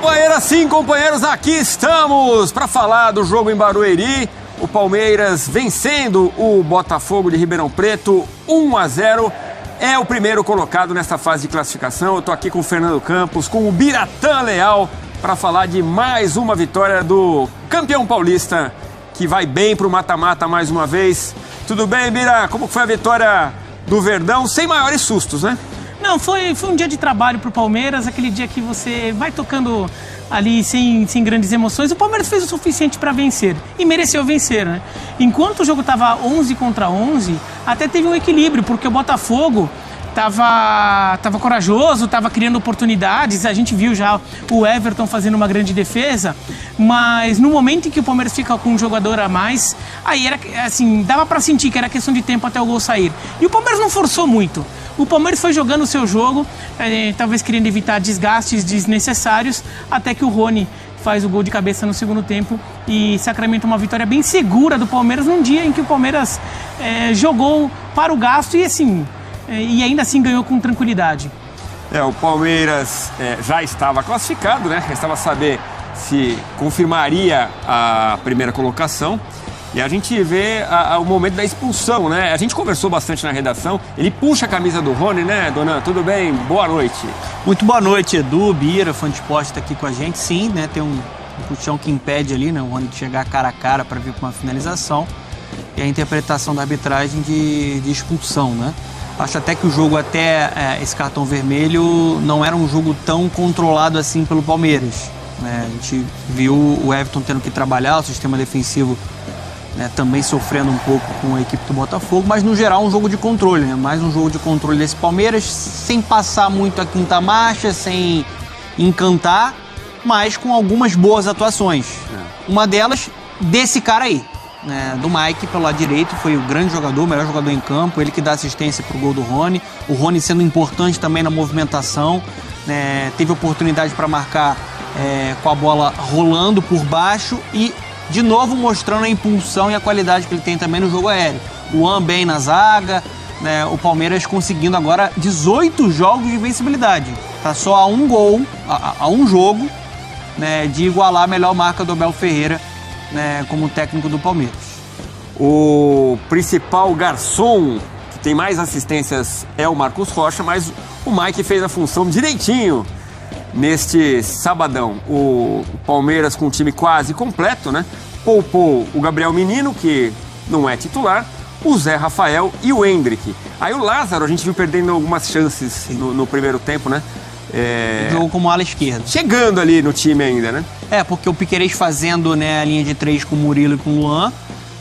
Companheiras, sim, companheiros, aqui estamos para falar do jogo em Barueri. O Palmeiras vencendo o Botafogo de Ribeirão Preto 1-0. É o primeiro colocado nesta fase de classificação. Eu estou aqui com o Fernando Campos, com o Biratã Leal, para falar de mais uma vitória do campeão paulista, que vai bem para o mata-mata mais uma vez. Tudo bem, Bira? Como foi a vitória do Verdão? Sem maiores sustos, né? Não, foi um dia de trabalho pro Palmeiras, aquele dia que você vai tocando ali sem grandes emoções. O Palmeiras fez o suficiente para vencer e mereceu vencer, né? Enquanto o jogo tava 11 contra 11, até teve um equilíbrio, porque o Botafogo tava corajoso, tava criando oportunidades. A gente viu já o Everton fazendo uma grande defesa, mas no momento em que o Palmeiras fica com um jogador a mais, aí era assim, dava para sentir que era questão de tempo até o gol sair. E o Palmeiras não forçou muito. O Palmeiras foi jogando o seu jogo, talvez querendo evitar desgastes desnecessários, até que o Rony faz o gol de cabeça no segundo tempo e sacramenta uma vitória bem segura do Palmeiras num dia em que o Palmeiras jogou para o gasto e assim, e ainda assim ganhou com tranquilidade. O Palmeiras já estava classificado, né? Restava saber se confirmaria a primeira colocação. E a gente vê o momento da expulsão, né? A gente conversou bastante na redação. Ele puxa a camisa do Rony, né, Donan? Tudo bem? Boa noite. Muito boa noite, Edu, Bira, fã de esporte, está aqui com a gente. Sim, né? Tem um puxão que impede ali, né? O Rony de chegar cara a cara para vir com uma finalização. E a interpretação da arbitragem de expulsão, né? Acho até que o jogo, até esse cartão vermelho, não era um jogo tão controlado assim pelo Palmeiras, né? A gente viu o Everton tendo que trabalhar, o sistema defensivo, né, também sofrendo um pouco com a equipe do Botafogo, mas no geral um jogo de controle, né? Mais um jogo de controle desse Palmeiras, sem passar muito a quinta marcha, sem encantar, mas com algumas boas atuações. Uma delas, desse cara aí, né, do Mike, pelo lado direito, foi o grande jogador, o melhor jogador em campo, ele que dá assistência pro gol do Rony, o Rony sendo importante também na movimentação, né, teve oportunidade para marcar com a bola rolando por baixo e de novo mostrando a impulsão e a qualidade que ele tem também no jogo aéreo. O Juan bem na zaga, né, o Palmeiras conseguindo agora 18 jogos de invencibilidade. Tá só a um gol, a um jogo, né, de igualar a melhor marca do Abel Ferreira, né, como técnico do Palmeiras. O principal garçom que tem mais assistências é o Marcos Rocha, mas o Mike fez a função direitinho neste sabadão. O Palmeiras com o time quase completo, né? Poupou o Gabriel Menino, que não é titular, o Zé Rafael e o Hendrick. Aí o Lázaro, a gente viu perdendo algumas chances no primeiro tempo, né? Jogou como ala esquerda. Chegando ali no time ainda, né? Porque o Piquerez fazendo, né, a linha de 3 com o Murilo e com o Luan,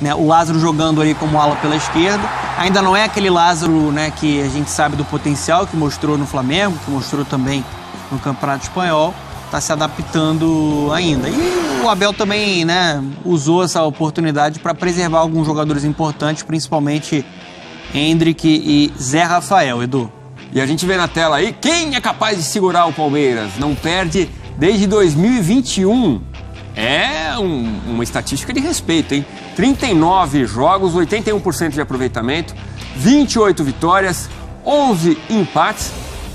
né, o Lázaro jogando ali como ala pela esquerda. Ainda não é aquele Lázaro, né, que a gente sabe do potencial que mostrou no Flamengo, que mostrou também no Campeonato Espanhol, está se adaptando ainda. E o Abel também, né, usou essa oportunidade para preservar alguns jogadores importantes, principalmente Hendrick e Zé Rafael, Edu. E a gente vê na tela aí quem é capaz de segurar o Palmeiras. Não perde desde 2021. É uma estatística de respeito, hein? 39 jogos, 81% de aproveitamento, 28 vitórias, 11 empates.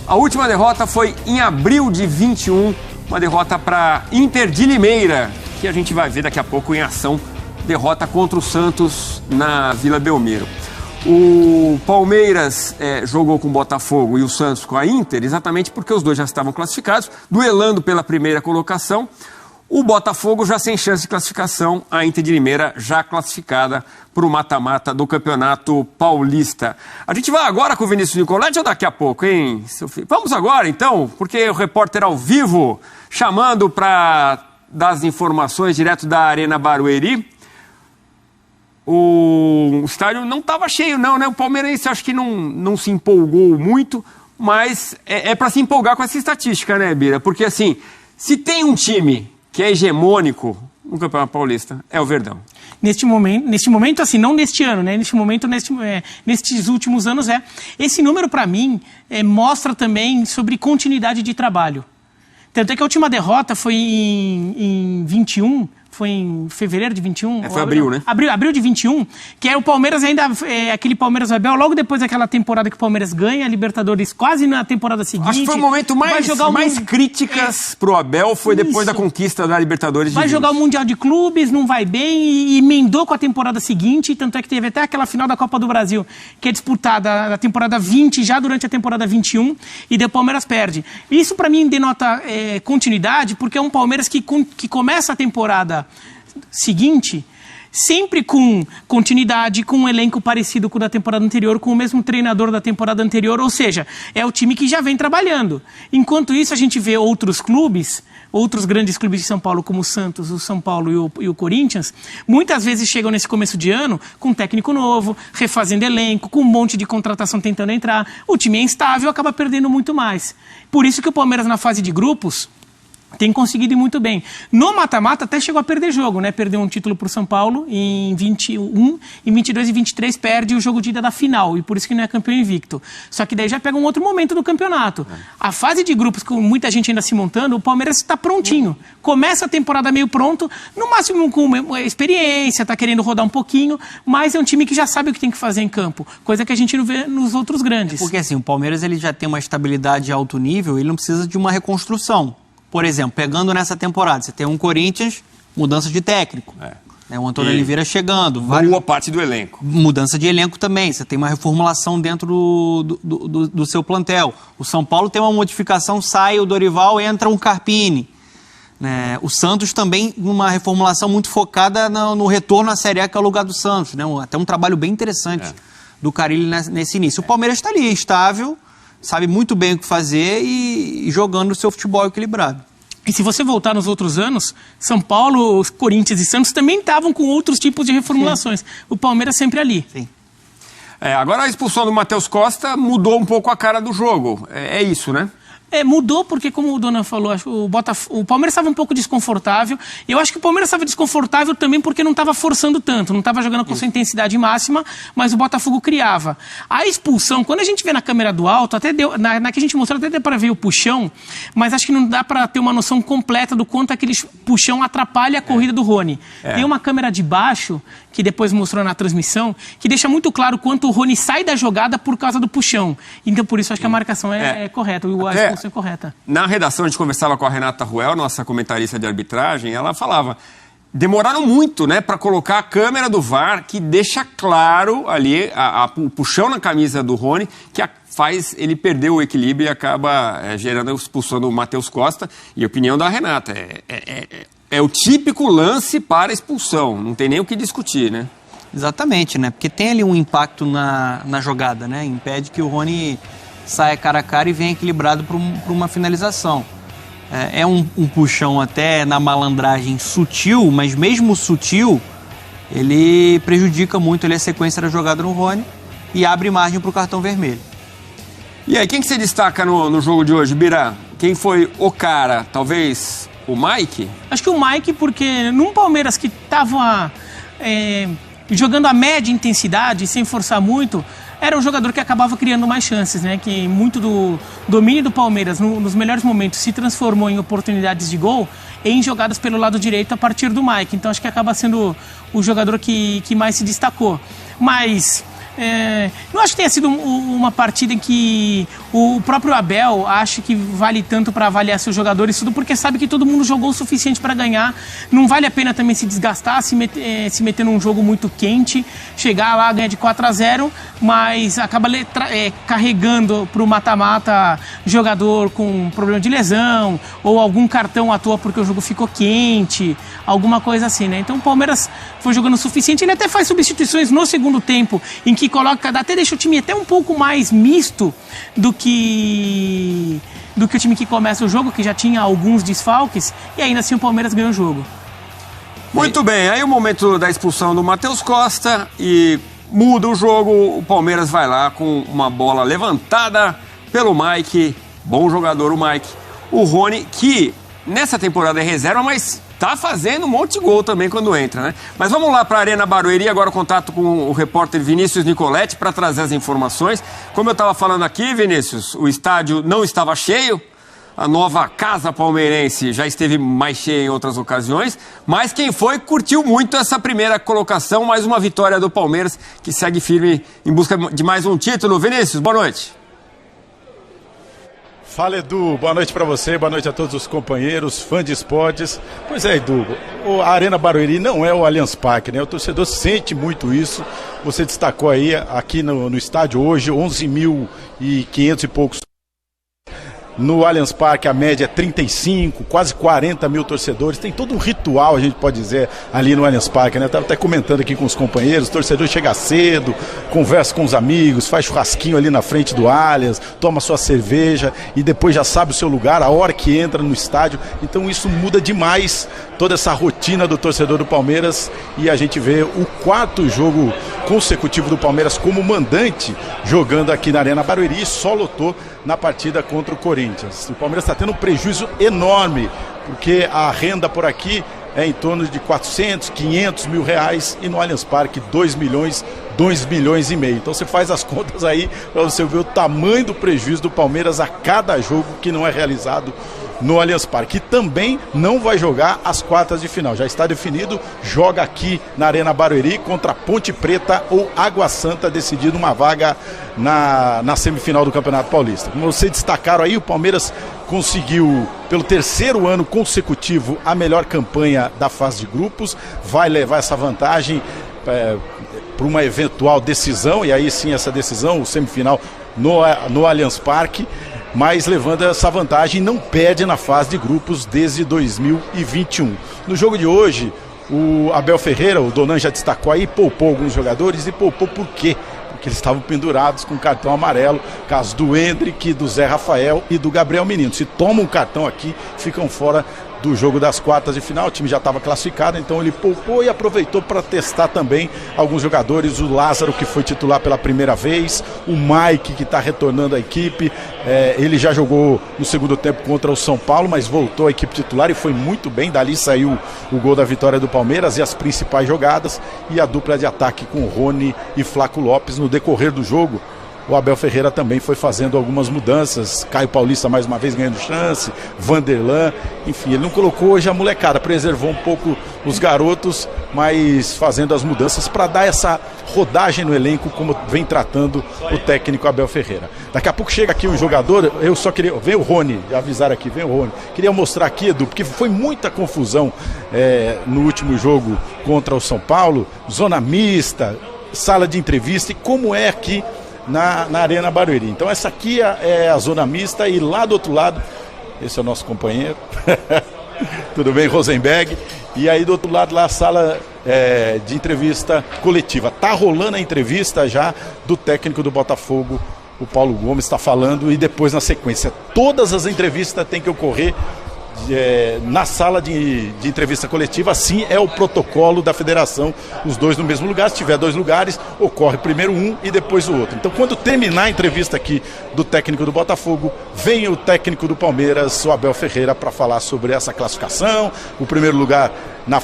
A última derrota foi em abril de 21, uma derrota para Inter de Limeira, que a gente vai ver daqui a pouco em ação, derrota contra o Santos na Vila Belmiro. O Palmeiras jogou com o Botafogo e o Santos com a Inter, exatamente porque os dois já estavam classificados, duelando pela primeira colocação. O Botafogo já sem chance de classificação, a Inter de Limeira já classificada para o mata-mata do Campeonato Paulista. A gente vai agora com o Vinícius Nicoletti ou daqui a pouco, hein, seu filho? Vamos agora, então, porque o repórter ao vivo chamando para dar as informações direto da Arena Barueri. O estádio não estava cheio, não, né? O palmeirense acho que não se empolgou muito, mas é para se empolgar com essa estatística, né, Bira? Porque, assim, se tem um time que é hegemônico no Campeonato Paulista, é o Verdão. Neste momento, assim, não neste ano, né? Neste momento, nestes últimos anos, Esse número, para mim, mostra também sobre continuidade de trabalho. Tanto é que a última derrota foi em 21, foi em fevereiro de 21? Foi abril, né? Abril de 21, que é o Palmeiras ainda, aquele Palmeiras Abel, logo depois daquela temporada que o Palmeiras ganha a Libertadores, quase na temporada seguinte. Acho que foi o momento mais críticas pro Abel, foi depois da conquista da Libertadores de 20. Vai jogar o Mundial de Clubes, não vai bem, e emendou com a temporada seguinte, tanto é que teve até aquela final da Copa do Brasil, que é disputada na temporada 20, já durante a temporada 21, e daí o Palmeiras perde. Isso pra mim denota continuidade, porque é um Palmeiras que começa a temporada seguinte sempre com continuidade, com um elenco parecido com o da temporada anterior, com o mesmo treinador da temporada anterior, ou seja, é o time que já vem trabalhando. Enquanto isso, a gente vê outros clubes, outros grandes clubes de São Paulo, como o Santos, o São Paulo e o Corinthians, muitas vezes chegam nesse começo de ano com um técnico novo, refazendo elenco, com um monte de contratação tentando entrar. O time é instável, acaba perdendo muito mais. Por isso que o Palmeiras, na fase de grupos, tem conseguido ir muito bem. No mata-mata até chegou a perder jogo, né? Perdeu um título para o São Paulo em 21, em 22 e 23 perde o jogo de ida da final, e por isso que não é campeão invicto. Só que daí já pega um outro momento do campeonato. A fase de grupos, com muita gente ainda se montando, o Palmeiras está prontinho. Começa a temporada meio pronto, no máximo com experiência, está querendo rodar um pouquinho, mas é um time que já sabe o que tem que fazer em campo, coisa que a gente não vê nos outros grandes. Porque assim, o Palmeiras ele já tem uma estabilidade de alto nível, ele não precisa de uma reconstrução. Por exemplo, pegando nessa temporada, você tem um Corinthians, mudança de técnico. O Antônio Oliveira chegando. Boa parte do elenco. Mudança de elenco também. Você tem uma reformulação dentro do seu plantel. O São Paulo tem uma modificação, sai o Dorival, entra um Carpini. O Santos também, uma reformulação muito focada no retorno à Série A, que é o lugar do Santos. Até um trabalho bem interessante do Carille nesse início. O Palmeiras está ali, estável, sabe muito bem o que fazer e jogando o seu futebol equilibrado. E se você voltar nos outros anos, São Paulo, Corinthians e Santos também estavam com outros tipos de reformulações. Sim. O Palmeiras sempre ali. Sim. Agora a expulsão do Matheus Costa mudou um pouco a cara do jogo. É isso, né? Mudou porque, como o Dona falou, o Palmeiras estava um pouco desconfortável. E eu acho que o Palmeiras estava desconfortável também porque não estava forçando tanto, não estava jogando com sua intensidade máxima, mas o Botafogo criava. A expulsão, quando a gente vê na câmera do alto, até deu, na que a gente mostrou, até deu para ver o puxão, mas acho que não dá para ter uma noção completa do quanto aquele puxão atrapalha a corrida do Rony. Tem uma câmera de baixo, que depois mostrou na transmissão, que deixa muito claro quanto o Rony sai da jogada por causa do puxão. Então, por isso, acho que a marcação é correta, a expulsão é correta. Na redação, a gente conversava com a Renata Ruel, nossa comentarista de arbitragem, ela falava, demoraram muito, né, para colocar a câmera do VAR, que deixa claro ali o puxão na camisa do Rony, que faz ele perder o equilíbrio e acaba gerando a expulsão do Matheus Costa. E a opinião da Renata, é o típico lance para expulsão, não tem nem o que discutir, né? Exatamente, né? Porque tem ali um impacto na jogada, né? Impede que o Rony saia cara a cara e venha equilibrado para uma finalização. É um puxão até na malandragem sutil, mas mesmo sutil, ele prejudica muito a sequência da jogada no Rony e abre margem para o cartão vermelho. E aí, quem que você destaca no jogo de hoje, Birá? Quem foi o cara? Talvez o Mike? Acho que o Mike, porque num Palmeiras que estava jogando a média intensidade, sem forçar muito, era um jogador que acabava criando mais chances, né? Que muito do domínio do Palmeiras, nos melhores momentos, se transformou em oportunidades de gol em jogadas pelo lado direito a partir do Mike. Então acho que acaba sendo o jogador que mais se destacou. Mas não acho que tenha sido uma partida em que o próprio Abel acha que vale tanto para avaliar seus jogadores, tudo porque sabe que todo mundo jogou o suficiente para ganhar. Não vale a pena também se desgastar, se meter num jogo muito quente, chegar lá, ganhar de 4-0, mas acaba carregando para o mata-mata jogador com problema de lesão ou algum cartão à toa porque o jogo ficou quente, alguma coisa assim, né? Então o Palmeiras foi jogando o suficiente. Ele até faz substituições no segundo tempo, em que até deixa o time até um pouco mais misto do que o time que começa o jogo, que já tinha alguns desfalques, e ainda assim o Palmeiras ganhou o jogo. Muito bem, aí o momento da expulsão do Matheus Costa e muda o jogo, o Palmeiras vai lá com uma bola levantada pelo Mike, bom jogador o Mike, o Rony, que nessa temporada é reserva, mas tá fazendo um monte de gol também quando entra, né? Mas vamos lá para a Arena Barueri, agora o contato com o repórter Vinícius Nicoletti para trazer as informações. Como eu estava falando aqui, Vinícius, o estádio não estava cheio, a nova casa palmeirense já esteve mais cheia em outras ocasiões, mas quem foi curtiu muito essa primeira colocação, mais uma vitória do Palmeiras, que segue firme em busca de mais um título. Vinícius, boa noite. Fala, Edu, boa noite para você, boa noite a todos os companheiros, fãs de esportes. Pois é, Edu, a Arena Barueri não é o Allianz Parque, né? O torcedor sente muito isso. Você destacou aí, aqui no estádio hoje, 11.500 e poucos. No Allianz Parque a média é 35, quase 40 mil torcedores. Tem todo um ritual, a gente pode dizer, ali no Allianz Parque, né? Estava até comentando aqui com os companheiros, o torcedor chega cedo, conversa com os amigos, faz churrasquinho ali na frente do Allianz, toma sua cerveja e depois já sabe o seu lugar, a hora que entra no estádio. Então isso muda demais toda essa rotina do torcedor do Palmeiras, e a gente vê o 4º jogo consecutivo do Palmeiras como mandante jogando aqui na Arena Barueri, e só lotou na partida contra o Corinthians. O Palmeiras está tendo um prejuízo enorme, porque a renda por aqui é em torno de 400, 500 mil reais, e no Allianz Parque 2 milhões e meio. Então você faz as contas aí para você ver o tamanho do prejuízo do Palmeiras a cada jogo que não é realizado no Allianz Parque. E também não vai jogar as quartas de final. Já está definido, joga aqui na Arena Barueri contra Ponte Preta ou Água Santa, decidindo uma vaga na semifinal do Campeonato Paulista. Como vocês destacaram aí, o Palmeiras conseguiu, pelo 3º ano consecutivo, a melhor campanha da fase de grupos. Vai levar essa vantagem para uma eventual decisão, e aí sim essa decisão, o semifinal no Allianz Parque, mas levando essa vantagem, não perde na fase de grupos desde 2021. No jogo de hoje, o Abel Ferreira, o Donan já destacou aí, poupou alguns jogadores, e poupou por quê? Porque eles estavam pendurados com cartão amarelo, caso do Endrick, do Zé Rafael e do Gabriel Menino. Se tomam um cartão aqui, ficam fora do jogo das quartas de final. O time já estava classificado, então ele poupou e aproveitou para testar também alguns jogadores. O Lázaro, que foi titular pela primeira vez, o Mike, que está retornando à equipe, ele já jogou no segundo tempo contra o São Paulo, mas voltou à equipe titular e foi muito bem. Dali saiu o gol da vitória do Palmeiras e as principais jogadas, e a dupla de ataque com Rony e Flaco Lopes. No decorrer do jogo, o Abel Ferreira também foi fazendo algumas mudanças. Caio Paulista mais uma vez ganhando chance, Vanderlan, enfim, ele não colocou hoje a molecada, preservou um pouco os garotos, mas fazendo as mudanças para dar essa rodagem no elenco, como vem tratando o técnico Abel Ferreira. Daqui a pouco chega aqui um jogador, eu só queria... Vem o Rony, avisar aqui, vem o Rony. Queria mostrar aqui, Edu, porque foi muita confusão no último jogo contra o São Paulo, zona mista, sala de entrevista, e como é aqui na Arena Barueri. Então essa aqui é a zona mista, e lá do outro lado, esse é o nosso companheiro, tudo bem, Rosenberg, e aí do outro lado lá a sala de entrevista coletiva. Tá rolando a entrevista já do técnico do Botafogo, o Paulo Gomes está falando, e depois na sequência todas as entrevistas têm que ocorrer na sala de entrevista coletiva. Assim é o protocolo da federação, os dois no mesmo lugar. Se tiver 2 lugares, ocorre primeiro um e depois o outro. Então, quando terminar a entrevista aqui do técnico do Botafogo, vem o técnico do Palmeiras, o Abel Ferreira, para falar sobre essa classificação, o primeiro lugar na